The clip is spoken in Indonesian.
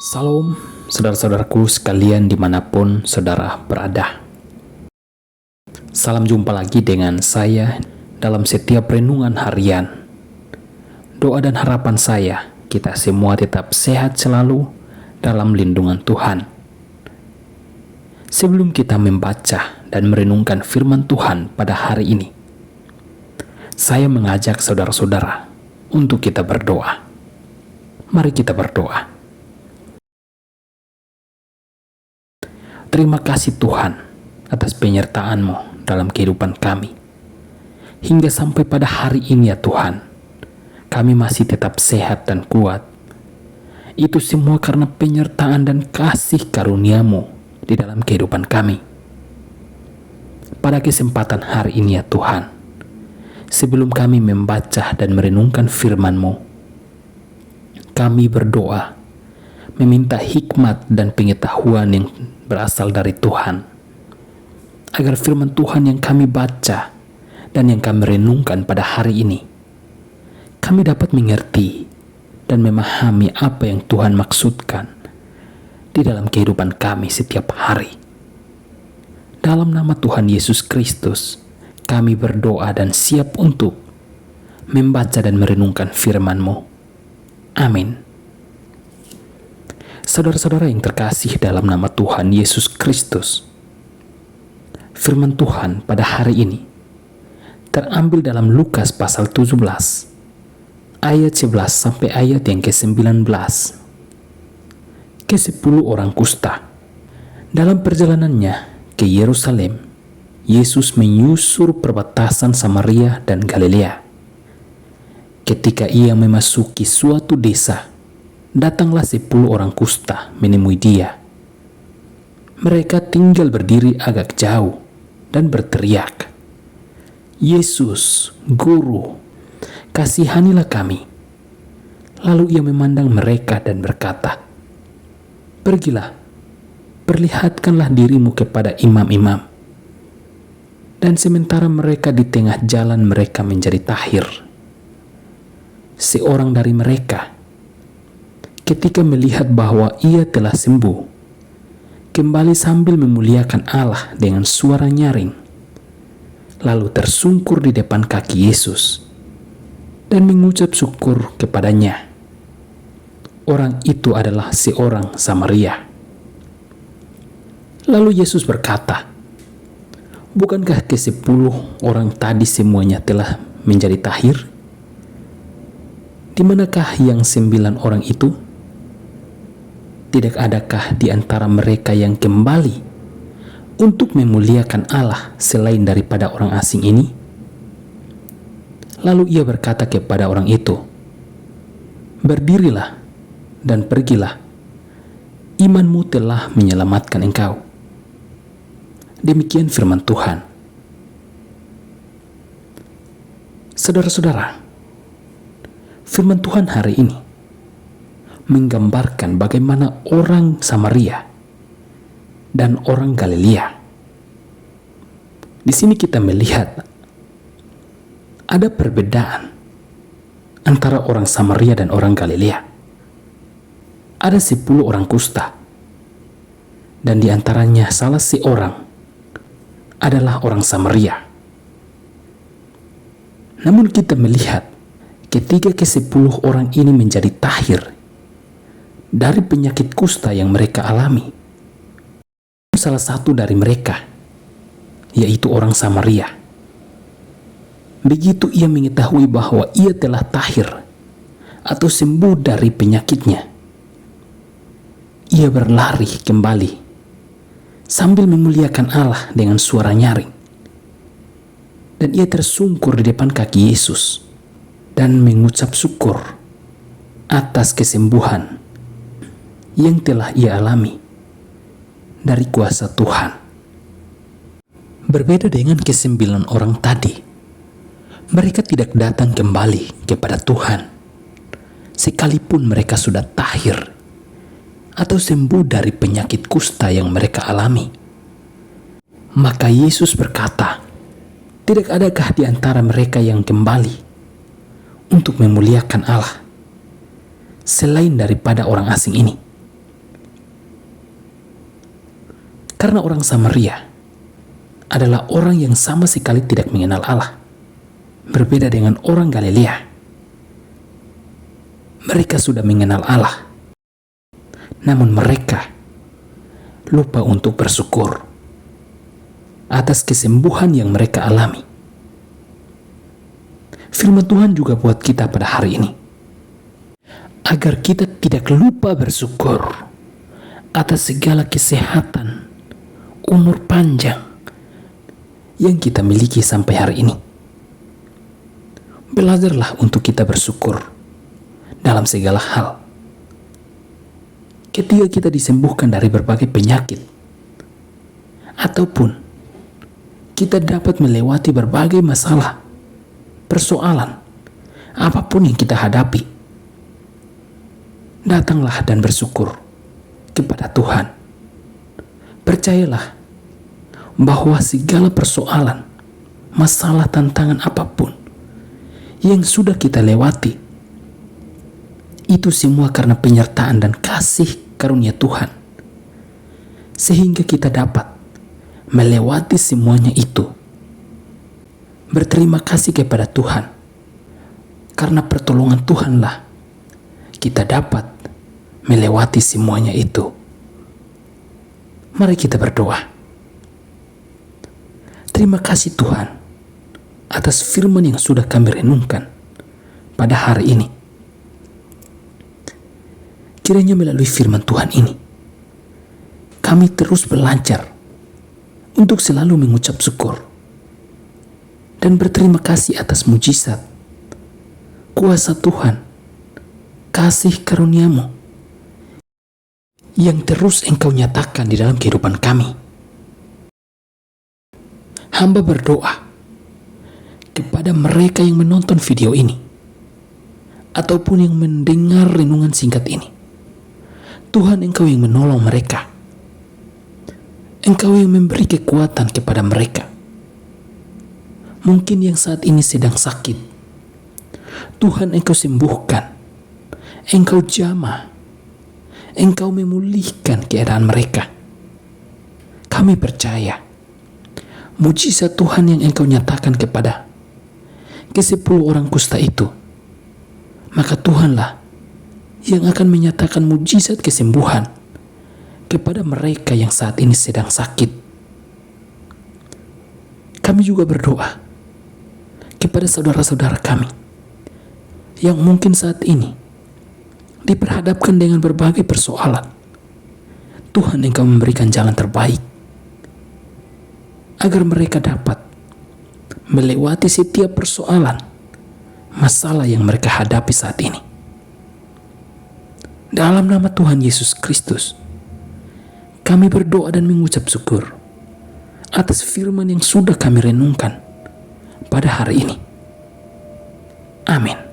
Salam, saudara-saudaraku sekalian dimanapun saudara berada. Salam jumpa lagi dengan saya dalam setiap renungan harian. Doa dan harapan saya, kita semua tetap sehat selalu dalam lindungan Tuhan. Sebelum kita membaca dan merenungkan firman Tuhan pada hari ini, saya mengajak saudara-saudara untuk kita berdoa. Mari kita berdoa. Terima kasih Tuhan atas penyertaan-Mu dalam kehidupan kami. Hingga sampai pada hari ini ya Tuhan, kami masih tetap sehat dan kuat. Itu semua karena penyertaan dan kasih karunia-Mu di dalam kehidupan kami. Pada kesempatan hari ini ya Tuhan, sebelum kami membaca dan merenungkan firman-Mu, kami berdoa, meminta hikmat dan pengetahuan yang berasal dari Tuhan, agar firman Tuhan yang kami baca dan yang kami renungkan pada hari ini, kami dapat mengerti dan memahami apa yang Tuhan maksudkan di dalam kehidupan kami setiap hari. Dalam nama Tuhan Yesus Kristus, kami berdoa dan siap untuk membaca dan merenungkan firman-Mu. Amin. Saudara-saudara yang terkasih dalam nama Tuhan Yesus Kristus, firman Tuhan pada hari ini terambil dalam Lukas pasal 17 ayat 11 sampai ayat yang ke-19. Ke-10 orang kusta. Dalam perjalanannya ke Yerusalem, Yesus menyusur perbatasan Samaria dan Galilea. Ketika ia memasuki suatu desa, datanglah 10 orang kusta menemui dia. Mereka tinggal berdiri agak jauh dan berteriak, "Yesus, Guru, kasihanilah kami." Lalu ia memandang mereka dan berkata, "Pergilah, perlihatkanlah dirimu kepada imam-imam." Dan sementara mereka di tengah jalan, mereka menjadi tahir. Seorang dari mereka, ketika melihat bahwa ia telah sembuh, kembali sambil memuliakan Allah dengan suara nyaring, lalu tersungkur di depan kaki Yesus dan mengucap syukur kepadanya. Orang itu adalah seorang Samaria. Lalu Yesus berkata, "Bukankah ke-10 orang tadi semuanya telah menjadi tahir? Di manakah yang 9 orang itu? Tidak adakah di antara mereka yang kembali untuk memuliakan Allah selain daripada orang asing ini?" Lalu ia berkata kepada orang itu, "Berdirilah dan pergilah, imanmu telah menyelamatkan engkau." Demikian firman Tuhan. Saudara-saudara, firman Tuhan hari ini menggambarkan bagaimana orang Samaria dan orang Galilea. Di sini kita melihat ada perbedaan antara orang Samaria dan orang Galilea. Ada 10 orang kusta, dan di antaranya salah seorang adalah orang Samaria. Namun kita melihat ketika ke-10 orang ini menjadi tahir dari penyakit kusta yang mereka alami, salah satu dari mereka, yaitu orang Samaria, begitu ia mengetahui bahwa ia telah tahir atau sembuh dari penyakitnya, ia berlari kembali sambil memuliakan Allah dengan suara nyaring, dan ia tersungkur di depan kaki Yesus dan mengucap syukur atas kesembuhan yang telah ia alami dari kuasa Tuhan. Berbeda dengan ke-9 orang tadi, mereka tidak datang kembali kepada Tuhan sekalipun mereka sudah tahir atau sembuh dari penyakit kusta yang mereka alami. Maka Yesus berkata, "Tidak adakah di antara mereka yang kembali untuk memuliakan Allah selain daripada orang asing ini?" Karena orang Samaria adalah orang yang sama sekali tidak mengenal Allah. Berbeda dengan orang Galilea. Mereka sudah mengenal Allah. Namun mereka lupa untuk bersyukur atas kesembuhan yang mereka alami. Firman Tuhan juga buat kita pada hari ini, agar kita tidak lupa bersyukur atas segala kesehatan, umur panjang yang kita miliki sampai hari ini. Belajarlah untuk kita bersyukur dalam segala hal. Ketika kita disembuhkan dari berbagai penyakit, ataupun kita dapat melewati berbagai masalah, persoalan, apapun yang kita hadapi, datanglah dan bersyukur kepada Tuhan. Percayalah bahwa segala persoalan, masalah, tantangan apapun yang sudah kita lewati, itu semua karena penyertaan dan kasih karunia Tuhan, sehingga kita dapat melewati semuanya itu. Berterima kasih kepada Tuhan, karena pertolongan Tuhanlah kita dapat melewati semuanya itu. Mari kita berdoa. Terima kasih Tuhan atas firman yang sudah kami renungkan pada hari ini. Kiranya melalui firman Tuhan ini, kami terus belajar untuk selalu mengucap syukur dan berterima kasih atas mujizat, kuasa Tuhan, kasih karunia-Mu yang terus Engkau nyatakan di dalam kehidupan kami. Hamba berdoa kepada mereka yang menonton video ini ataupun yang mendengar renungan singkat ini. Tuhan, Engkau yang menolong mereka. Engkau yang memberi kekuatan kepada mereka. Mungkin yang saat ini sedang sakit, Tuhan, Engkau sembuhkan. Engkau jamah. Engkau memulihkan keadaan mereka. Kami percaya mujizat Tuhan yang Engkau nyatakan kepada ke-10 orang kusta itu, maka Tuhanlah yang akan menyatakan mujizat kesembuhan kepada mereka yang saat ini sedang sakit. Kami juga berdoa kepada saudara-saudara kami yang mungkin saat ini diperhadapkan dengan berbagai persoalan. Tuhan, Engkau memberikan jalan terbaik agar mereka dapat melewati setiap persoalan, masalah yang mereka hadapi saat ini. Dalam nama Tuhan Yesus Kristus, kami berdoa dan mengucap syukur atas firman yang sudah kami renungkan pada hari ini. Amin.